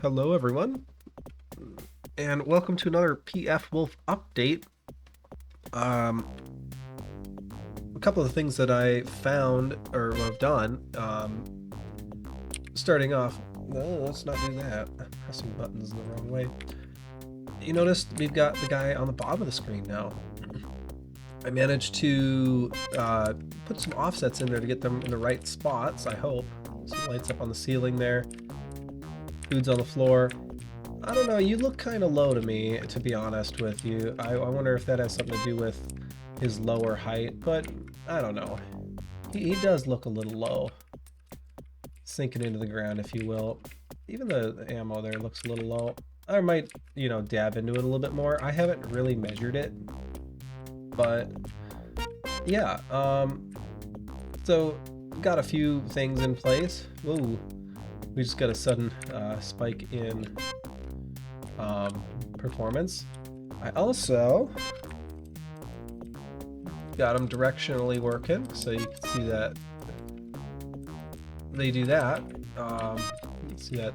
Hello everyone, and welcome to another PFWolf update. Um, a couple of things that I found, or have done, starting off, no, let's not do that, pressing buttons the wrong way. You notice we've got the guy on the bottom of the screen now. I managed to put some offsets in there to get them in the right spots, I hope. Some lights up on the ceiling there, food's on the floor. I don't know, you look kind of low to me, to be honest with you. I wonder if that has something to do with his lower height, but I don't know. He does look a little low. Sinking into the ground, if you will. Even the ammo there looks a little low. I might, dab into it a little bit more. I haven't really measured it, but yeah. So got a few things in place. Whoa, we just got a sudden spike in performance. I also got them directionally working, so you can see that they do that. You can see that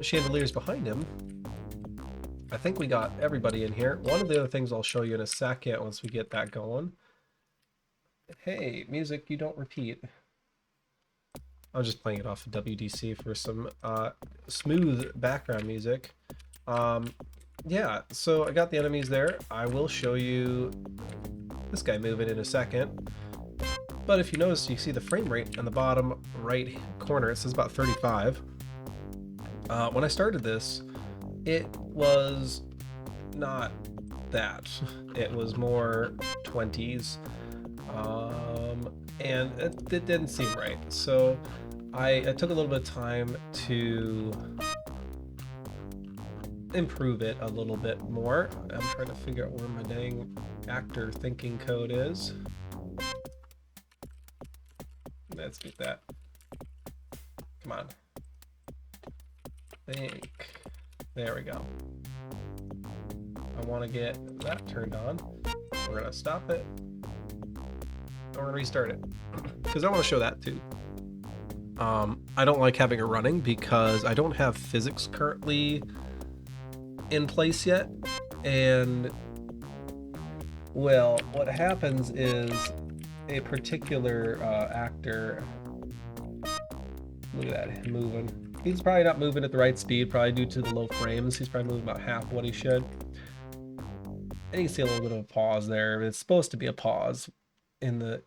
chandeliers behind him. I think we got everybody in here. One of the other things I'll show you in a second once we get that going. Hey, music, you don't repeat. I'm just playing it off of WDC for some smooth background music. Yeah, so I got the enemies there. I will show you this guy moving in a second. But if you notice, you see the frame rate on the bottom right corner. It says about 35. When I started this, it was not that. It was more 20s. And it didn't seem right. So I took a little bit of time to improve it a little bit more. I'm trying to figure out where my dang actor thinking code is. Let's get that. Come on. Think. There we go. I want to get that turned on. We're going to stop it. We're going to restart it. Because I want to show that too. I don't like having it running because I don't have physics currently in place yet. And, well, what happens is a particular actor, look at that, him moving. He's probably not moving at the right speed, probably due to the low frames. He's probably moving about half what he should. And you can see a little bit of a pause there. It's supposed to be a pause in the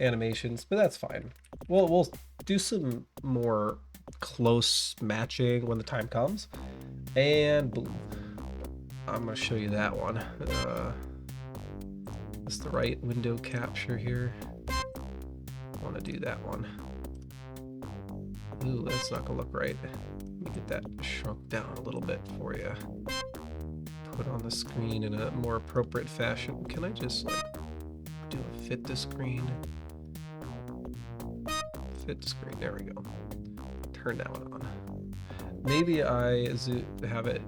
animations, but that's fine. We'll do some more close matching when the time comes. And boom. I'm going to show you that one. That's the right window capture here. I want to do that one. Ooh, that's not gonna look right. Let me get that shrunk down a little bit for you. Put on the screen in a more appropriate fashion. Can I just like do a fit to screen? Fit to screen, there we go. Turn that one on. Maybe I have it,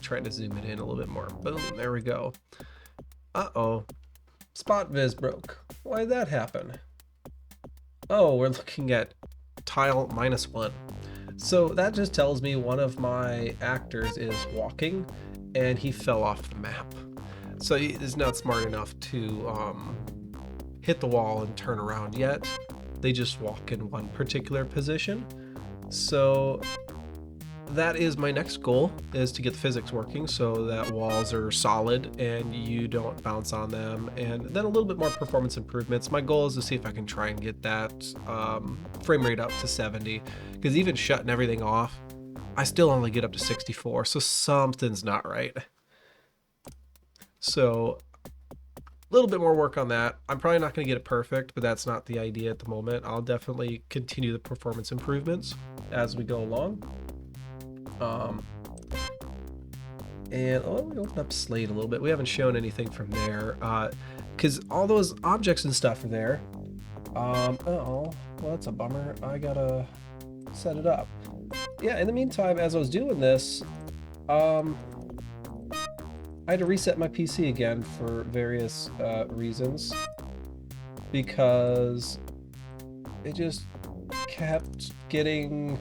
trying to zoom it in a little bit more. Boom, there we go. Uh-oh. Spot viz broke. Why did that happen? Oh, we're looking at tile -1. So that just tells me one of my actors is walking and he fell off the map. So he is not smart enough to hit the wall and turn around yet. They just walk in one particular position. So that is my next goal, is to get the physics working so that walls are solid and you don't bounce on them, and then a little bit more performance improvements. My goal is to see if I can try and get that frame rate up to 70, because even shutting everything off, I still only get up to 64, so something's not right. So a little bit more work on that. I'm probably not going to get it perfect, but that's not the idea at the moment. I'll definitely continue the performance improvements as we go along. And let me open up Slate a little bit. We haven't shown anything from there, because all those objects and stuff are there. Uh-oh, well, that's a bummer. I gotta set it up. Yeah, in the meantime, as I was doing this, I had to reset my PC again for various reasons, because it just kept getting,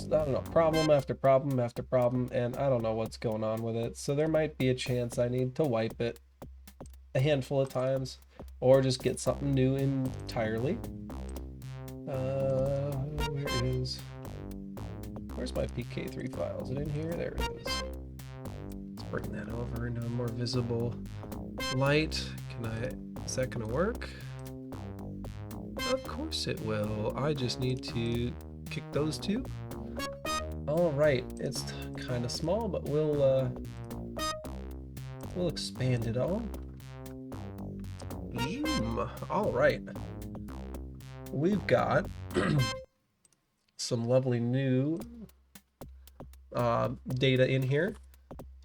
I don't know, problem after problem after problem, and I don't know what's going on with it. So there might be a chance I need to wipe it a handful of times, or just get something new entirely. Where's my PK3 file? Is it in here? There it is. Let's bring that over into a more visible light. Is that gonna work? Of course it will. I just need to kick those two. All right, it's kind of small, but we'll expand it all. Zoom. All right, we've got some lovely new data in here.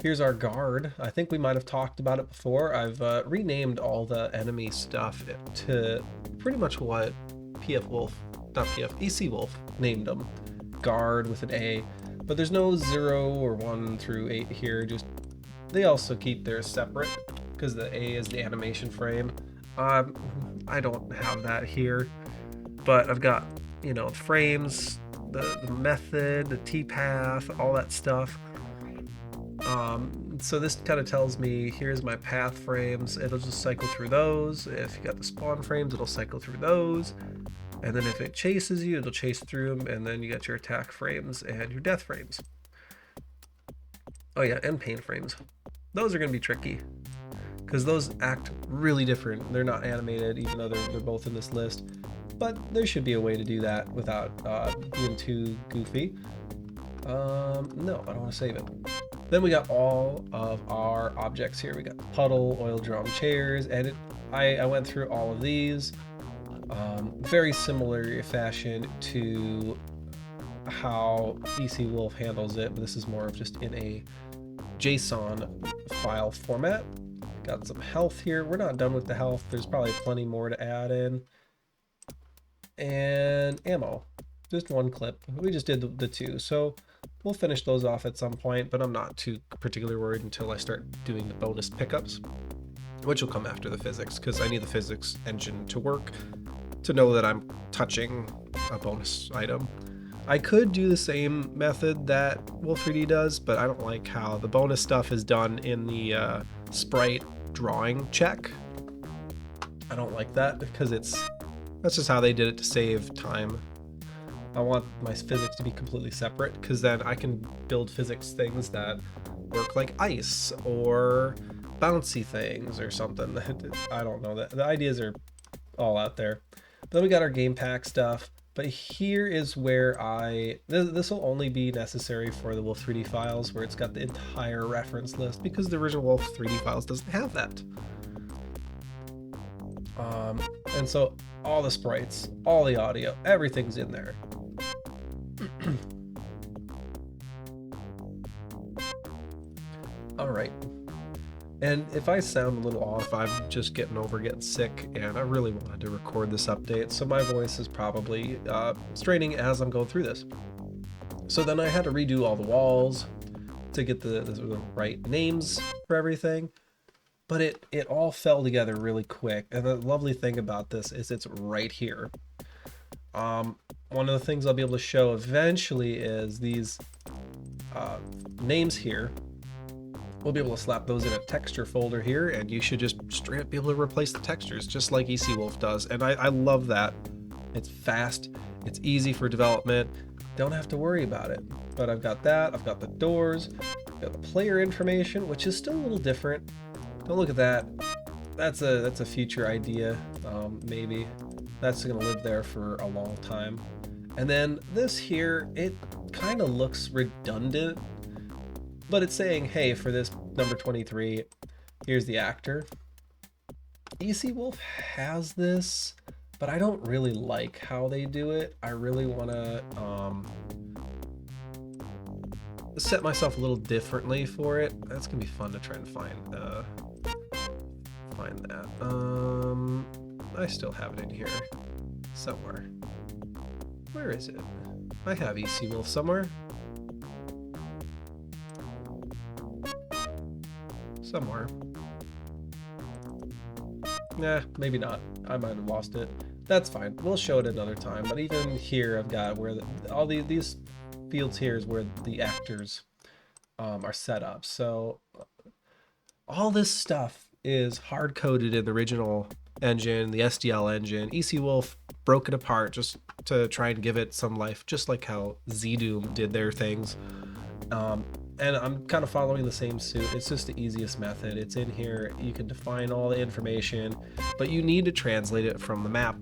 Here's our guard. I think we might have talked about it before. I've renamed all the enemy stuff to pretty much what PFWolf named them. Guard with an A, but there's no 0 or 1 through 8 here. Just they also keep theirs separate because the A is the animation frame. I don't have that here, but I've got, you know, frames, the method, the T-path, all that stuff. So this kind of tells me here's my path frames. It'll just cycle through those. If you got the spawn frames, it'll cycle through those. And then if it chases you, it'll chase through them. And then you got your attack frames and your death frames. Oh yeah, and pain frames. Those are going to be tricky because those act really different. They're not animated, even though they're both in this list. But there should be a way to do that without being too goofy. No, I don't want to save it. Then we got all of our objects here. We got the puddle, oil drum, chairs, and I went through all of these. Very similar fashion to how PFWolf handles it, but this is more of just in a JSON file format. Got some health here. We're not done with the health. There's probably plenty more to add in. And ammo. Just one clip. We just did the two, so we'll finish those off at some point, but I'm not too particularly worried until I start doing the bonus pickups, which will come after the physics, because I need the physics engine to work to know that I'm touching a bonus item. I could do the same method that Wolf3D does, but I don't like how the bonus stuff is done in the sprite drawing check. I don't like that because that's just how they did it to save time. I want my physics to be completely separate because then I can build physics things that work like ice or bouncy things or something. I don't know. The ideas are all out there. But then we got our game pack stuff. But here is where this will only be necessary for the Wolf3D files where it's got the entire reference list because the original Wolf3D files doesn't have that. And so all the sprites, all the audio, everything's in there. All right. And if I sound a little off, I'm just getting sick, and I really wanted to record this update, so my voice is probably straining as I'm going through this. So then I had to redo all the walls to get the right names for everything, but it all fell together really quick. And the lovely thing about this is it's right here. One of the things I'll be able to show eventually is these names here. We'll be able to slap those in a texture folder here, and you should just straight up be able to replace the textures just like PFWolf does. And I love that. It's fast, it's easy for development, don't have to worry about it. But I've got that, I've got the doors, I've got the player information, which is still a little different. Don't look at that. That's a future idea, maybe. That's gonna live there for a long time. And then this here, it kind of looks redundant, but it's saying, hey, for this number 23, here's the actor. PFWolf has this, but I don't really like how they do it. I really want to set myself a little differently for it. That's gonna be fun to try and find that. I still have it in here somewhere. Where is it? I have PFWolf somewhere. Somewhere. Nah, maybe not. I might have lost it. That's fine. We'll show it another time. But even here, I've got where all these fields here is where the actors are set up. So all this stuff is hard coded in the original engine, the SDL engine. PFWolf broke it apart just to try and give it some life, just like how ZDoom did their things. And I'm kind of following the same suit. It's just the easiest method. It's in here. You can define all the information, but you need to translate it from the map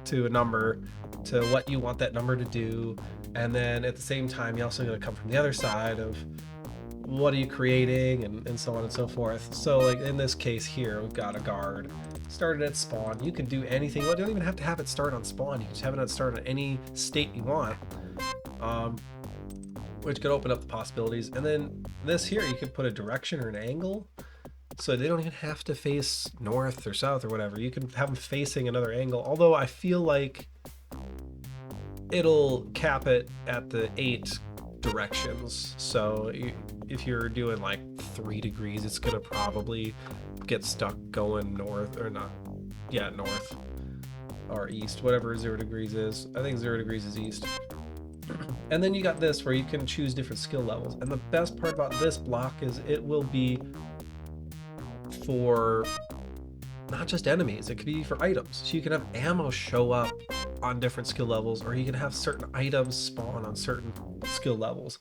to a number to what you want that number to do. And then at the same time, you also got to come from the other side of what are you creating, and so on and so forth. So like in this case here, we've got a guard started at spawn. You can do anything. You don't even have to have it start on spawn. You just have it start on any state you want, which could open up the possibilities. And then this here, you could put a direction or an angle, so they don't even have to face north or south or whatever. You can have them facing another angle, although I feel like it'll cap it at the 8 directions. So if you're doing like 3 degrees, it's gonna probably get stuck going north, or not, yeah, north or east, whatever 0 degrees is. I think 0 degrees is east. And then you got this where you can choose different skill levels, and the best part about this block is it will be for not just enemies, it could be for items. So you can have ammo show up on different skill levels, or you can have certain items spawn on certain skill levels.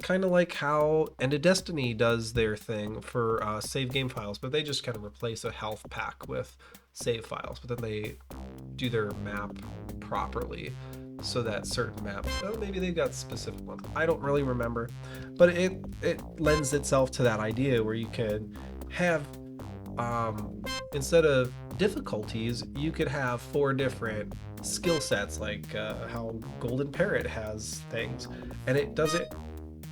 Kind of like how End of Destiny does their thing for save game files, but they just kind of replace a health pack with save files, but then they do their map properly so that certain maps, well, maybe they've got specific ones. I don't really remember, but it lends itself to that idea where you can have, instead of difficulties, you could have 4 different skill sets, like how Golden Parrot has things, and it doesn't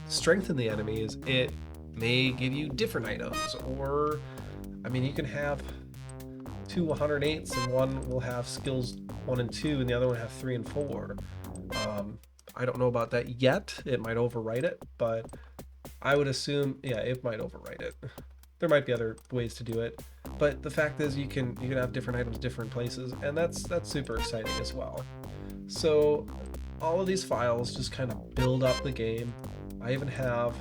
strengthen the enemies. It may give you different items, or I mean, you can have 2 108s and one will have skills 1 and 2 and the other one have 3 and 4. I don't know about that yet. It might overwrite it, but I would assume, yeah, it might overwrite it. There might be other ways to do it, but the fact is you can have different items different places, and that's super exciting as well. So all of these files just kind of build up the game. I even have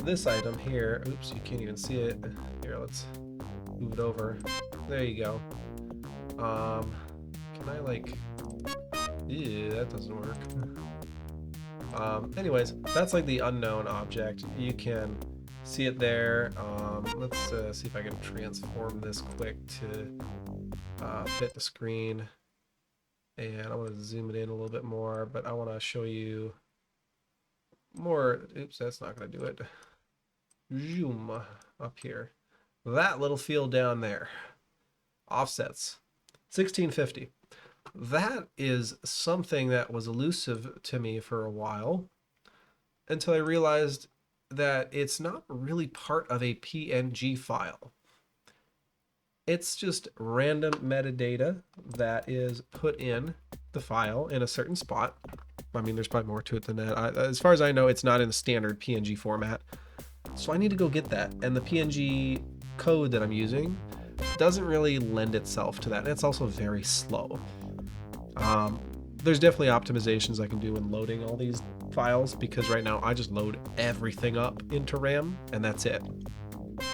this item here. Oops, you can't even see it. Here, let's move it over. There you go. Can I like, yeah, that doesn't work. Anyways, that's like the unknown object. You can see it there. Let's see if I can transform this quick to fit the screen. And I want to zoom it in a little bit more, but I want to show you more. Oops, that's not going to do it. Zoom up here. That little field down there. Offsets. 1650. That is something that was elusive to me for a while, until I realized that it's not really part of a PNG file. It's just random metadata that is put in the file in a certain spot. I mean, there's probably more to it than that. As far as I know, it's not in the standard PNG format. So I need to go get that. And the PNG code that I'm using doesn't really lend itself to that. And it's also very slow. There's definitely optimizations I can do in loading all these files, because right now I just load everything up into RAM and that's it.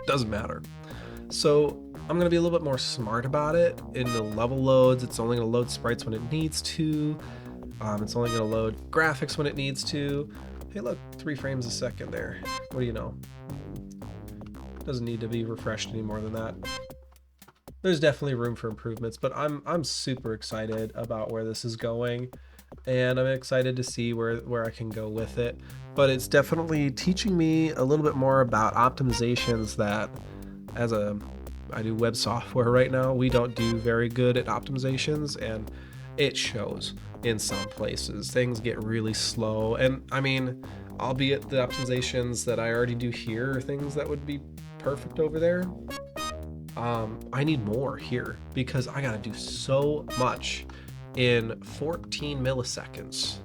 Doesn't matter. So I'm going to be a little bit more smart about it in the level loads. It's only going to load sprites when it needs to. It's only going to load graphics when it needs to. Hey, look, 3 frames a second there. What do you know? Doesn't need to be refreshed any more than that. There's definitely room for improvements, but I'm super excited about where this is going, and I'm excited to see where I can go with it. But it's definitely teaching me a little bit more about optimizations that, I do web software right now, we don't do very good at optimizations, and it shows in some places. Things get really slow, and I mean, albeit the optimizations that I already do here are things that would be perfect over there. I need more here because I gotta do so much in 14 milliseconds.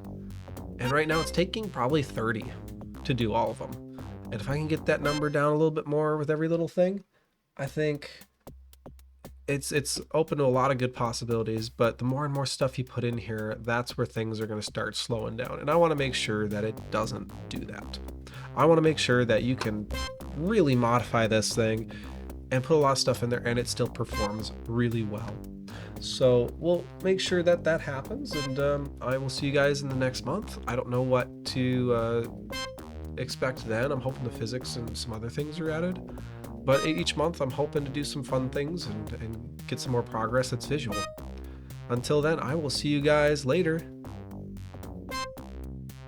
And right now it's taking probably 30 to do all of them. And if I can get that number down a little bit more with every little thing, I think it's open to a lot of good possibilities, but the more and more stuff you put in here, that's where things are going to start slowing down. And I want to make sure that it doesn't do that. I want to make sure that you can really modify this thing and put a lot of stuff in there and it still performs really well. So we'll make sure that that happens, and I will see you guys in the next month. I don't know what to expect then. I'm hoping the physics and some other things are added. But each month I'm hoping to do some fun things and get some more progress that's visual. Until then, I will see you guys later.